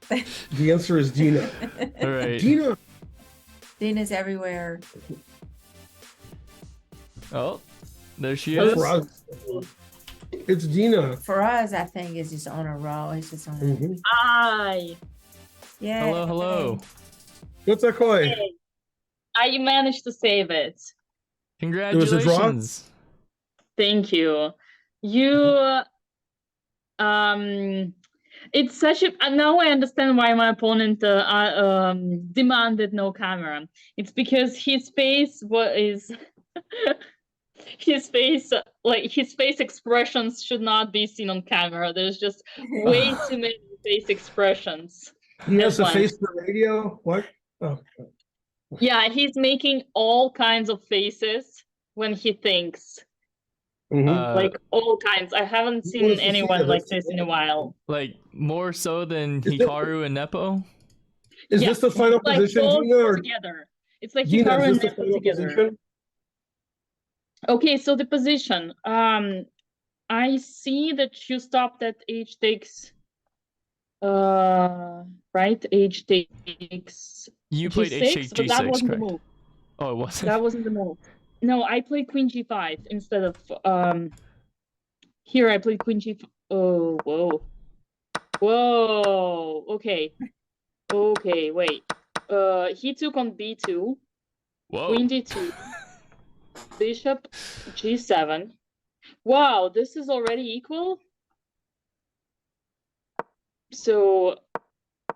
The answer is Dina. All right. Dina. Dina's everywhere. Oh, there she Oh, is. for us, it's Dina. For us, I think it's just on a roll. It's just on a... Mhm. Hi. Yeah. Hello, hello. What's that, Koi? Hey. I managed to save it. was a draw? Congratulations. Thank you. You it's such a now I understand why my opponent demanded no camera. It's because his face is his face expressions should not be seen on camera. There's just way too many face expressions. He has at a face once. for radio. What? Oh. Yeah, he's making all kinds of faces when he thinks. Mhm. Like all kinds. I haven't Who seen wants to see anyone that? like this in a while. Like more so than Is it- Hikaru and Nepo? Is Yeah, this the final like position, both Dina? Or together. It's like Dina, Hikaru is and this the Nepo final together. position? Okay, so the position. I see that you stopped at h takes. Right, h takes. You played G6, but that H6, wasn't correct? the move. Oh, it wasn't. That wasn't the move. No, I played Queen G5 instead of here I played Queen G5. Oh, whoa. Whoa. Okay. Okay, wait. He took on B2, Whoa. Queen D2, Bishop G7. Wow, this is already equal. So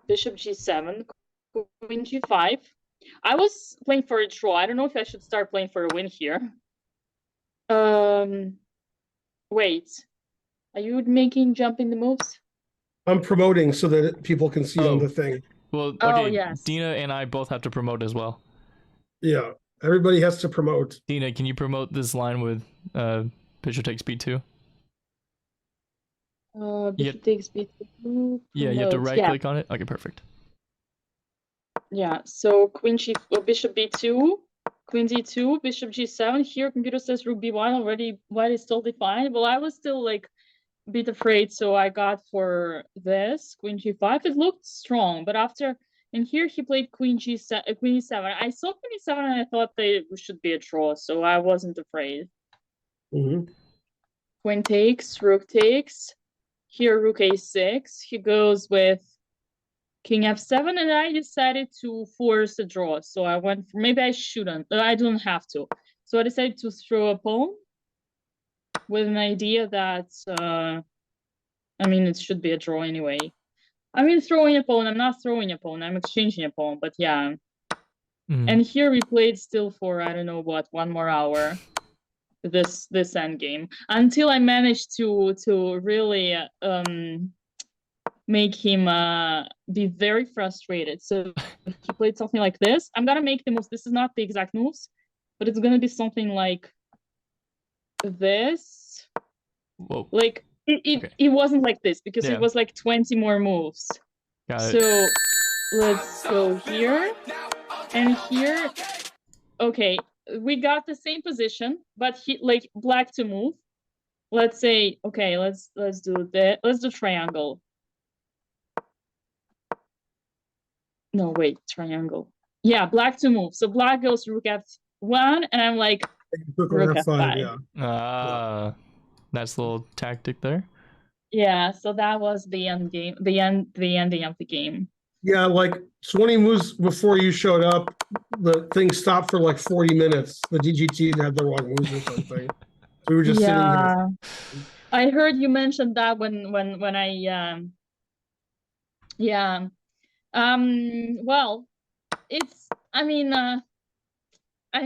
Bishop G7, Queen G5. I was playing for a draw. I don't know if I should start playing for a win here. Wait. Are you making jumping the moves? I'm promoting so that people can see it on Oh. the thing. Well, Oh, okay, yes. Dina and I both have to promote as well. Yeah, everybody has to promote. Dina, can you promote this line with Bishop takes B2? Bishop takes B2. Yeah, you have to promote. right click on it. Okay, perfect. Yeah, so Queen G, Bishop B2, Queen D2, Bishop G7. Here, computer says Rook B1 already. White is still defined. Well, I was still like a bit afraid, so I got for this Queen G5. It looked strong, but after and here he played Queen G7, Queen E7. I saw Queen E7 and I thought they should be a draw, so I wasn't afraid. Mhm. Queen takes, Rook takes. Here, Rook A6. He goes with King F7, and I decided to force a draw. So I went for, maybe I shouldn't, I don't have to. So I decided to throw a pawn with an idea that, I mean, it should be a draw anyway. I mean, throwing a pawn, I'm not throwing a pawn, I'm exchanging a pawn, but yeah. And here we played still for, I don't know what, 1 more hour. This endgame. Until I managed to really make him be very frustrated. So he played something like this. I'm gonna make the moves. This is not the exact moves, but it's gonna be something like this. Whoa. Like it wasn't like this because it was like 20 more moves. Got it. So let's go here and here. Okay, we got the same position, but he like black to move. Let's say, okay, let's do that. Let's do triangle. No, wait, triangle. Yeah, black to move. So black goes Rook F1, and I'm like, Rook F5. Yeah. That's a little tactic there. Yeah, so that was the end game, the ending of the game. Yeah, like 20 moves before you showed up, the thing stopped for like 40 minutes. The DGT had the wrong moves or something. So we were just sitting here. I heard you mentioned that when I yeah. Well, it's, I mean, I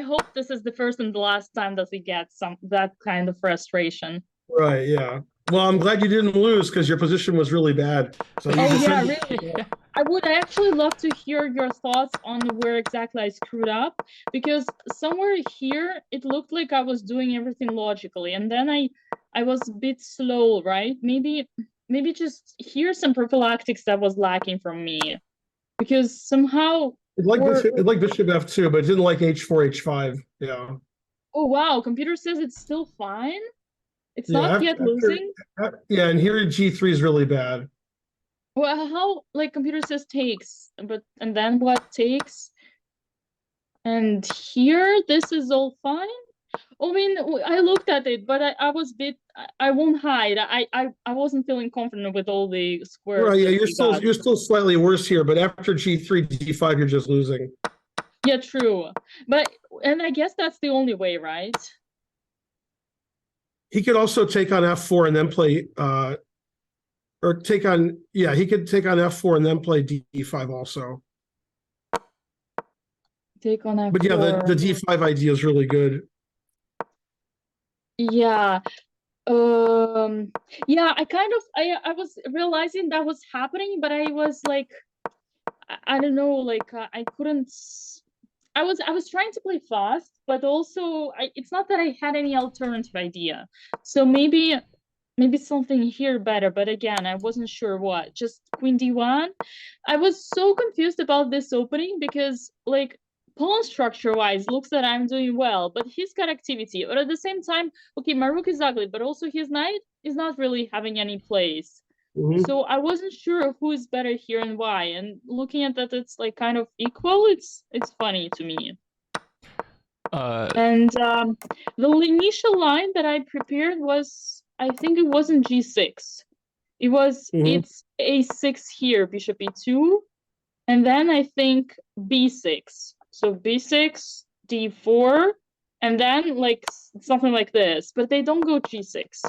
hope this is the first and the last time that we get that kind of frustration. Right, yeah. Well, I'm glad you didn't lose because your position was really bad. So really? I would actually love to hear your thoughts on where exactly I screwed up, because somewhere here it looked like I was doing everything logically, and then I was a bit slow, right? Maybe just here's some prophylactics that was lacking from me, because somehow it liked Bishop F2, but it didn't like H4, H5. Yeah. Oh wow, computer says it's still fine. It's not yet losing. Yeah, and here G3 is really bad. Well, how, like, computer says takes, and then what takes? And here, this is all fine. I mean, I looked at it, but I was I won't hide. I wasn't feeling confident with all the squares. Right, yeah, that we got. you're still slightly worse here, but after G3, D5, you're just losing. Yeah, true. And I guess that's the only way, right? He could also take on F4 and then play, or take on, yeah, he could take on F4 and then play D5 also. Take on F4. But yeah, the D5 idea is really good. Yeah. Yeah, I was realizing that was happening, but I was like, I don't know, like I couldn't. I was trying to play fast, but also it's not that I had any alternative idea. So maybe something here better, but again, I wasn't sure what. Just Queen D1. I was so confused about this opening because, like, pawn structure wise looks that I'm doing well, but he's got activity. But at the same time, okay, my rook is ugly, but also his knight is not really having any place. So I wasn't sure who is better here and why. And looking at that, it's like kind of equal. It's funny to me. And the initial line that I prepared was, I think it wasn't G6. It was it's A6 here, bishop E2, and then I think B6. So B6, D4, and then like something like this. But they don't go G6.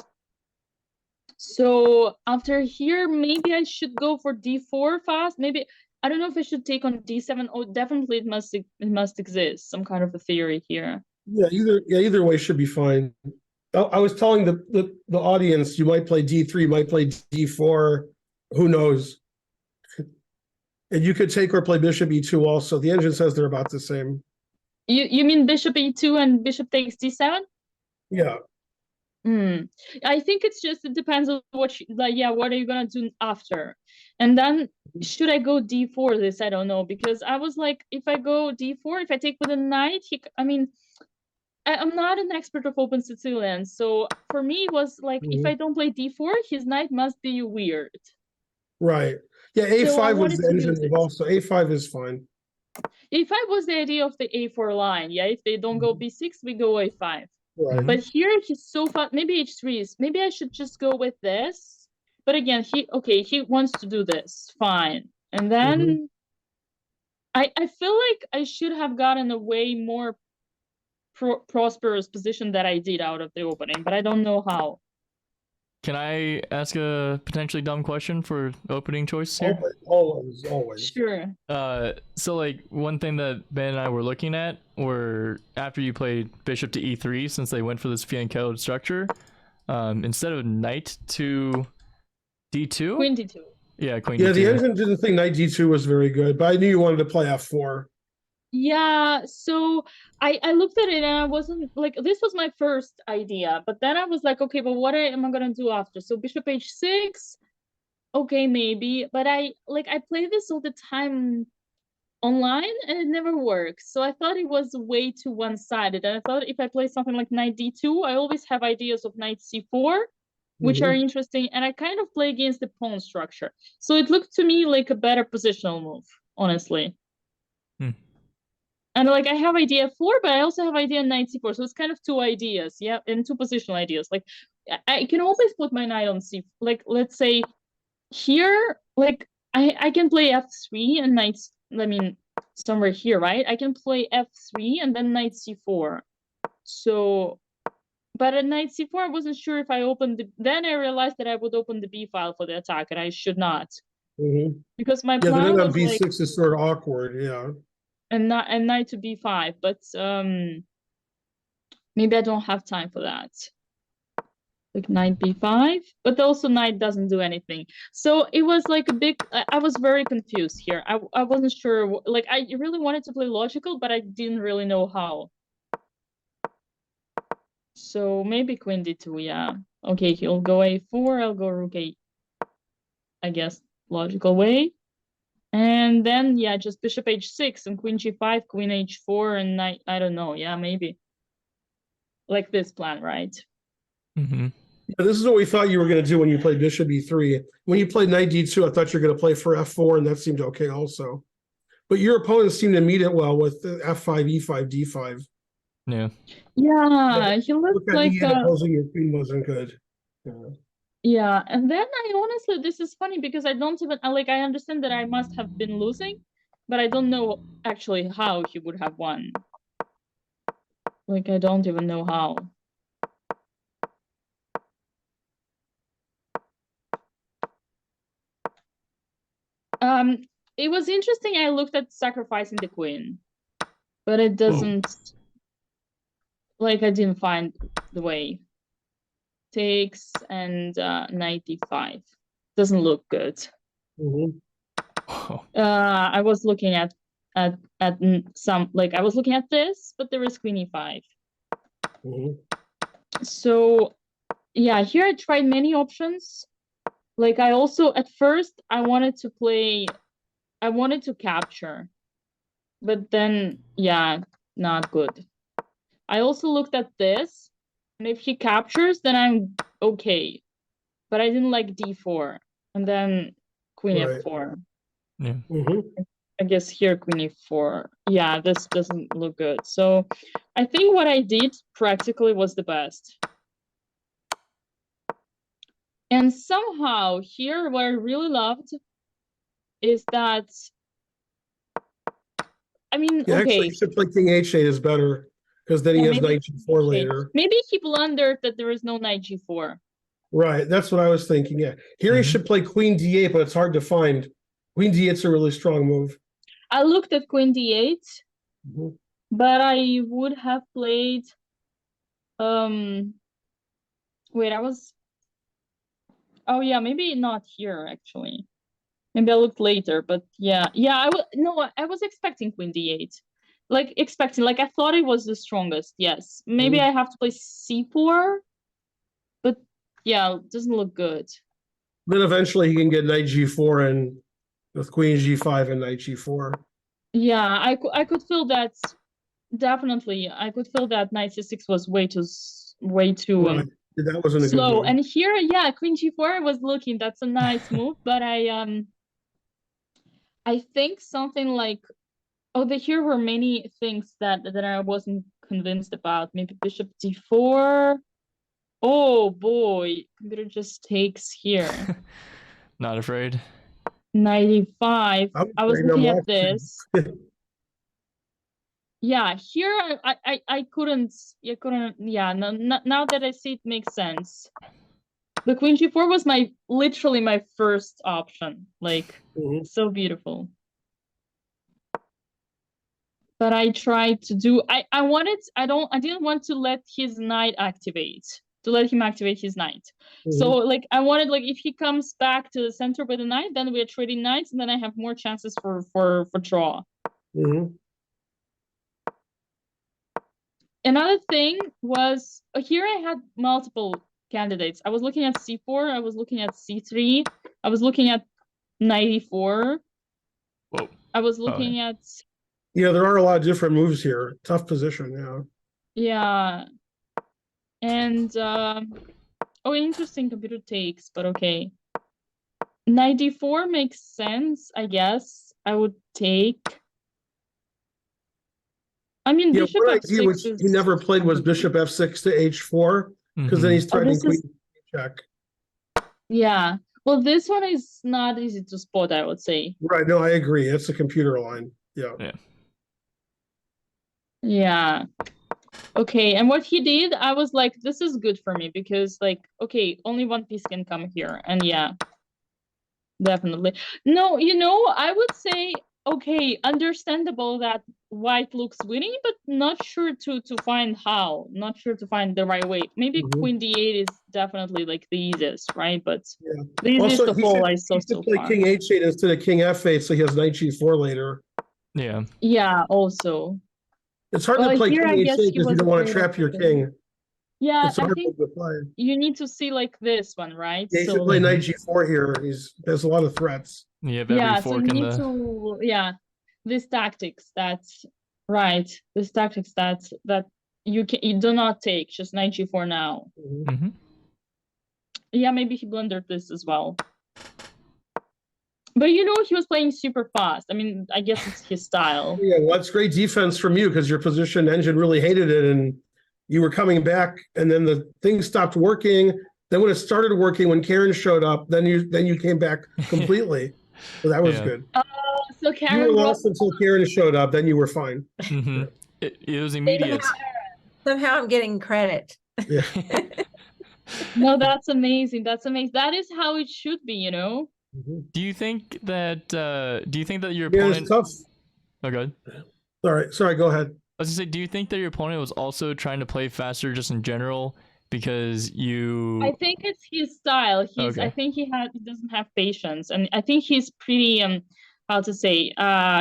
So after here, maybe I should go for D4 fast. Maybe I don't know if I should take on D7. Oh, definitely it must exist, some kind of a theory here. Yeah, either way should be fine. I was telling the audience you might play D3, you might play D4, who knows? And you could take or play bishop E2 also. The engine says they're about the same. You mean bishop E2 and bishop takes D7? Yeah. I think it's just, it depends on what what are you gonna do after? And then should I go D4 this? I don't know, because I was like, if I go D4, if I take with a knight, I'm not an expert of open Sicilian, so for me it was like, if I don't play D4, his knight must be weird. Right. Yeah, A5 So was the engine involved, so A5 is fine. A5 was the idea of the A4 line. Yeah, if they don't go B6, we go A5. Right. But here he's so fast. Maybe H3 is. Maybe I should just go with this. But again, he wants to do this. Fine. And then I feel like I should have gotten a way more prosperous position that I did out of the opening, but I don't know how. Can I ask a potentially dumb question for opening choice here? Always. Sure. So like one thing that Ben and I were looking at were after you played bishop to E3, since they went for this Finegold structure, instead of knight to D2? Queen D2. Yeah, queen Yeah, D2. the engine didn't think knight D2 was very good, but I knew you wanted to play F4. Yeah, so I looked at it and I wasn't like, this was my first idea, but then I was like, okay, but what am I gonna do after? So bishop H6, okay, maybe, but I play this all the time online and it never works. So I thought it was way too one-sided, and I thought if I play something like knight D2, I always have ideas of knight C4, which are interesting, and I kind of play against the pawn structure. So it looked to me like a better positional move, honestly. And like I have idea 4, but I also have idea knight C4. So it's kind of two ideas, yeah, and two positional ideas. Like I can always put my knight on C. Like let's say here, like I can play F3 and knight. I mean somewhere here, right? I can play F3 and then knight C4. So, but at knight C4, I wasn't sure if I opened the. Then I realized that I would open the B file for the attack, and I should not, because my plan the was B6 like, is sort of awkward, yeah. And knight to B5, but maybe I don't have time for that. Like knight B5, but also knight doesn't do anything. So it was like a big. I was very confused here. I wasn't sure. Like I really wanted to play logical, but I didn't really know how. So maybe queen D2, yeah. Okay, he'll go A4. I'll go rook A. I guess logical way. And then, yeah, just bishop H6 and queen G5, queen H4, and knight, I don't know. Yeah, maybe. Like this plan, right? This is what we thought you were going to do when you played bishop e3. When you played knight d2, I thought you were going to play for f4, and that seemed okay also. But your opponents seemed to meet it well with the f5, e5, d5. Yeah. Yeah, he Look looked at like e8 opposing your queen wasn't good. Yeah. yeah, and then I honestly, this is funny because I don't even like. I understand that I must have been losing, but I don't know actually how he would have won. Like, I don't even know how. It was interesting. I looked at sacrificing the queen, but it doesn't. Like, I didn't find the way. Takes and knight d5 doesn't look good. Mhm. I was looking at some, like, I was looking at this, but there is queen e5. Mhm. So yeah, here I tried many options. Like, I also at first I wanted to capture, but then yeah, not good. I also looked at this, and if he captures, then I'm okay. But I didn't like d4, and then queen Right. f4. Yeah. Mhm. I guess here queen e4. Yeah, this doesn't look good. So I think what I did practically was the best. And somehow here, what I really loved is that, I mean, Yeah, actually, okay, you should play king h8 is better because then he yeah, has maybe knight g4 later. maybe he blundered that there is no knight g4. Right, that's what I was thinking. Yeah, here he Mhm. should play queen d8, but it's hard to find. Queen d8's a really strong move. I looked at queen d8, Mhm. but I would have played wait, oh yeah, maybe not here actually. Maybe I looked later, but yeah, I was expecting queen d8. Like, expecting, like, I thought it was the strongest, yes. Maybe I have to play c4, but yeah, it doesn't look good. Then eventually he can get knight g4 and with queen g5 and knight g4. Yeah, I could feel that, definitely. I could feel that knight c6 was way too Right, that wasn't a good slow. move. And here, yeah, queen g4 I was looking, that's a nice move, but I think something like, oh, here were many things that I wasn't convinced about. Maybe bishop d4. Oh boy, computer just takes here. Not afraid. 95. I'm I was afraid I'm looking at watching. this. Yeah, here I couldn't. Yeah, no, now that I see it makes sense. The queen g4 was literally my first option. Like, Mhm. so beautiful. But I tried to do, I didn't want to let his knight activate, to let him activate his knight. So like, I wanted, like, if he comes back to the center with the knight, then we're trading knights, and then I have more chances for draw. Mhm. Another thing was, here I had multiple candidates. I was looking at c4, I was looking at c3, I was looking at knight e4. Whoa. I was yeah. looking at, Yeah, there are a lot of different moves here. Tough position, yeah. yeah. And oh, interesting, computer takes, but okay. Knight d4 makes sense, I guess. I would take. I mean, Yeah, bishop one idea f6 which is. he never played was bishop f6 to h4, because then Mhm. he's threatening this is- queen check. Yeah. Well, this one is not easy to spot, I would say. Right, no, I agree. It's a computer line. Yeah. Yeah. Yeah. Okay, and what he did, I was like, this is good for me because, like, okay, only one piece can come here, and yeah, definitely. No, I would say, okay, understandable that white looks winning, but not sure to find how, not sure to find the right way. Maybe Mhm. queen d8 is definitely like the easiest, right? But Yeah. the easiest Also, of all I saw he should so play far. king h8 instead of king f8, so he has knight g4 later. Yeah. Yeah, also. It's hard Well, to play here king I guess h8 he because you was don't want to afraid of trap your the- king. Yeah, It's a I hard think move to play. you need to see like this one, right? Yeah, he So, should play like, knight g4 here. There's a lot of threats. You have every yeah, so fork you in need the. to, yeah, these tactics, that's right. These tactics that you do not take, just knight g4 now. Mhm. Mhm. Yeah, maybe he blundered this as well. But he was playing super fast. I mean, I guess it's his style. Yeah, well, that's great defense from you because your position engine really hated it, and you were coming back, and then the thing stopped working. Then when it started working, when Karen showed up, then you came back completely. So that was Yeah. good. So You Karen were brought lost until Karen showed up. Then you were fine. hmm It was immediate. Somehow I'm getting credit. Yeah. No, that's amazing. That's amazing. That is how it should be, Mhm. Do you think that your Yeah, opponent? it's tough. Oh, good. Sorry. Go ahead. I was gonna say, do you think that your opponent was also trying to play faster just in general because you? I think it's his style. Okay. I think he doesn't have patience, and I think he's pretty how to say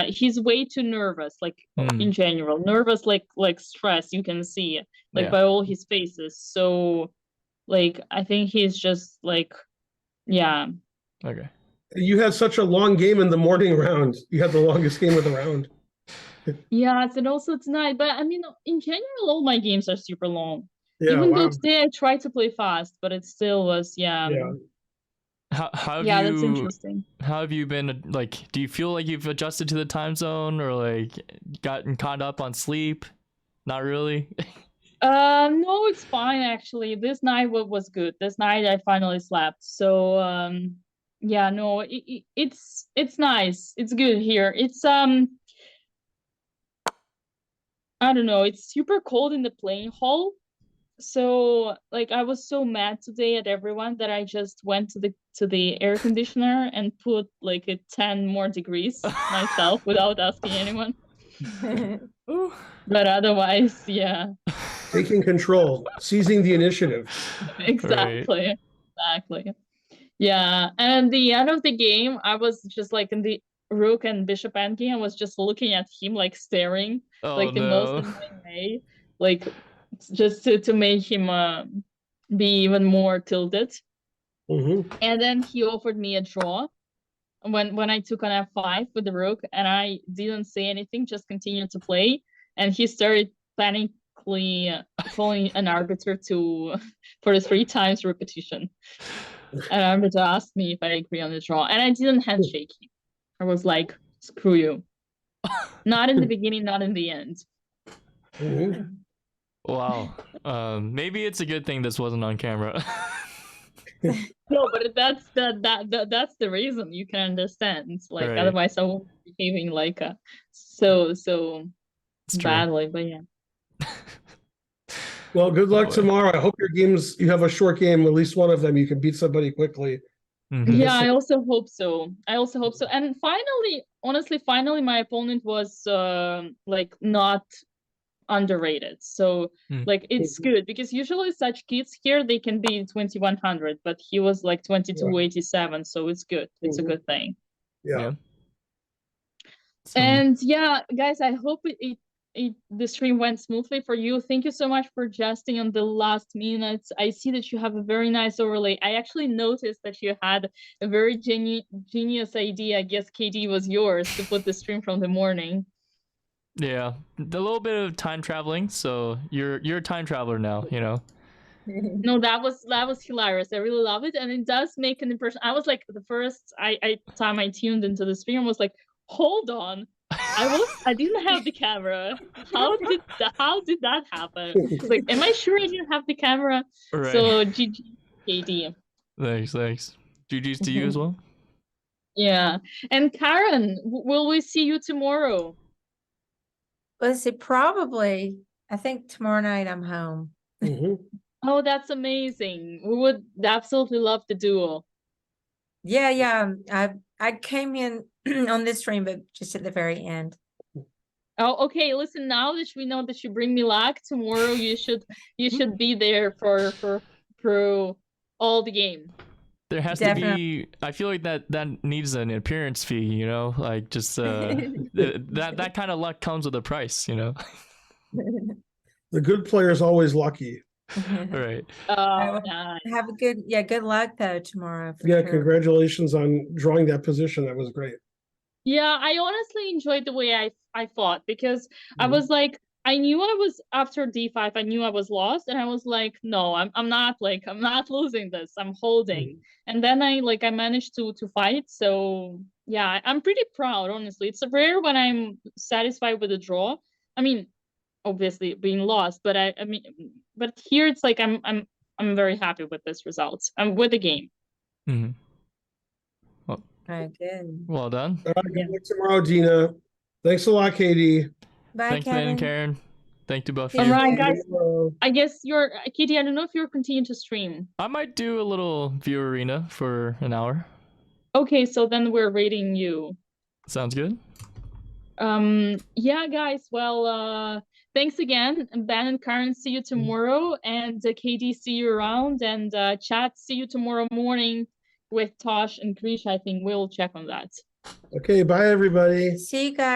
he's way too nervous, like in general, nervous, like stress. You can see like Yeah. by all his faces. So like I think he's just like yeah. Okay. You had such a long game in the morning round. You had the longest game of the round. Yeah, and also tonight, but I mean, in general, all my games are super long. Yeah, Even wow. though today I tried to play fast, but it still was Yeah. How have yeah, you? that's interesting. How have you been? Like, do you feel like you've adjusted to the time zone, or like gotten caught up on sleep? Not really. No, it's fine actually. This night was good. This night I finally slept. So yeah, no, it's nice. It's good here. It's I don't know. It's super cold in the playing hall. So like I was so mad today at everyone that I just went to the air conditioner and put like a 10 more degrees myself without asking anyone. But otherwise, yeah. Taking control, seizing the initiative. Exactly. Exactly. Yeah. And at the end of the game, I was just like in the rook and bishop endgame, I was just looking at him like staring, Oh like the most no. annoying way, like just to make him be even more tilted. Mhm. And then he offered me a draw when I took on f5 with the rook, and I didn't say anything, just continued to play. And he started panically calling an arbiter for the 3 times repetition. And arbiter asked me if I agree on the draw, and I didn't handshake him. I was like, "Screw you." Not in the beginning, not in the end. Mhm. Wow. Maybe it's a good thing this wasn't on camera. No, but that's that's the reason. You can understand. Like Right. otherwise, I won't be behaving like so It's true. badly. But yeah. Well, good luck boy. tomorrow. I hope you have a short game, at least one of them. You can beat somebody quickly. Mhm. Yeah, I also hope so. And finally, honestly, my opponent was like not underrated. So like it's good because usually such kids here they can be 2100, but he was like 2287, so it's good. It's a good thing. Yeah. And yeah, guys, I hope the stream went smoothly for you. Thank you so much for adjusting on the last minutes. I see that you have a very nice overlay. I actually noticed that you had a very genius idea. I guess KD was yours to put the stream from the morning. Yeah, a little bit of time traveling. So you're a time traveler now. No, that was hilarious. I really love it, and it does make an impression. I was like the first time I tuned into the stream was like, hold on, I didn't have the camera. How did that happen? It's like, am I sure I didn't have the camera? Right. So GG KD. Thanks. GG's to you as well. Yeah, and Karen, will we see you tomorrow? Let's see, probably. I think tomorrow night I'm home. Mhm. Oh, that's amazing. We would absolutely love the duel. Yeah. I came in on this stream, but just at the very end. Oh, okay. Listen, now that we know that you bring me luck tomorrow, you should be there for all the game. There has Definitely. to be. I feel like that needs an appearance fee. Like just that kind of luck comes with a price. The good player is always lucky. Right. Oh, nice. Have a good luck though tomorrow. For Yeah, sure. congratulations on drawing that position. That was great. Yeah, I honestly enjoyed the way I fought because I was like, I knew I was after d5. I knew I was lost, and I was like, no, I'm not losing this. I'm holding. And then I managed to fight. So yeah, I'm pretty proud, honestly. It's rare when I'm satisfied with a draw. I mean, obviously being lost, but but here it's like I'm very happy with this result. I'm with the game. Mm-hmm. Very good. Well done. All right, good luck tomorrow, Dina. Thanks a lot, Katie. Bye, Thanks, Ben and Kevin. Karen. Thank you both. See of you you. Alright, later. guys. I guess you're Katie, I don't know if you're continuing to stream. I might do a little view arena for an hour. Okay, so then we're rating you. Sounds good. Yeah, guys. Well, thanks again. Ben and Karen, see you tomorrow. And Katie, see you around. And chat, see you tomorrow morning with Tosh and Krish. I think we'll check on that. Okay, bye, everybody. See you guys.